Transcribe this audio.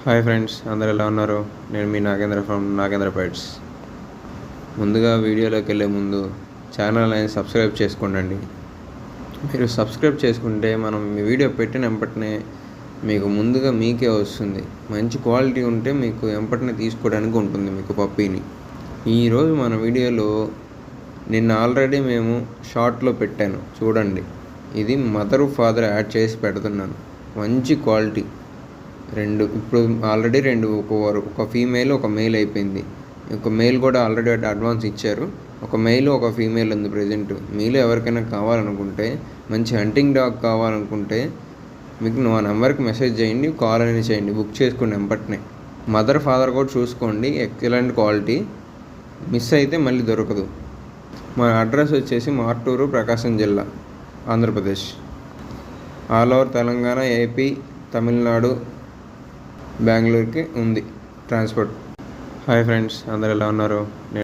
Hi friends, అందరు ఎలా ఉన్నారు? నేను మీ నాగేంద్ర ఫ్రమ్ నాగేంద్ర పెట్స్. ముందుగా వీడియోలోకి వెళ్ళే ముందు ఛానల్ అనేది సబ్స్క్రైబ్ చేసుకోండి. మీరు సబ్స్క్రైబ్ చేసుకుంటే మనం మీ వీడియో పెట్టిన వెంటనే మీకు ముందుగా మీకే వస్తుంది. మంచి క్వాలిటీ ఉంటే మీకు వెంటనే తీసుకోవడానికి ఉంటుంది మీకు పప్పీని. ఈరోజు మన వీడియోలో నిన్న ఆల్రెడీ మేము షార్ట్లో పెట్టాను చూడండి. ఇది మదరు ఫాదర్ యాడ్ చేసి పెడుతున్నాను. మంచి క్వాలిటీ. ఇప్పుడు ఆల్రెడీ ఒక ఫీమేల్ ఒక మేల్ అయిపోయింది. ఒక మేల్ కూడా ఆల్రెడీ అడ్వాన్స్ ఇచ్చారు. ఒక మేల్ ఒక ఫీమేల్ ఉంది ప్రజెంట్. మీలో ఎవరికైనా కావాలనుకుంటే, మంచి హంటింగ్ డాగ్ కావాలనుకుంటే మీకు నా నెంబర్కి మెసేజ్ చేయండి, కాల్ అనేది చేయండి, బుక్ చేసుకోండి వెంటనే. మదర్ ఫాదర్ కూడా చూసుకోండి, ఎక్సలెంట్ క్వాలిటీ. మిస్ అయితే మళ్ళీ దొరకదు. మా అడ్రస్ వచ్చేసి మార్టూరు, ప్రకాశం జిల్లా, Andhra Pradesh. All over Telangana, AP, Tamil Nadu, బెంగళూరుకి ఉంది ట్రాన్స్పోర్ట్. హాయ్ ఫ్రెండ్స్, అందరు ఎలా ఉన్నారు?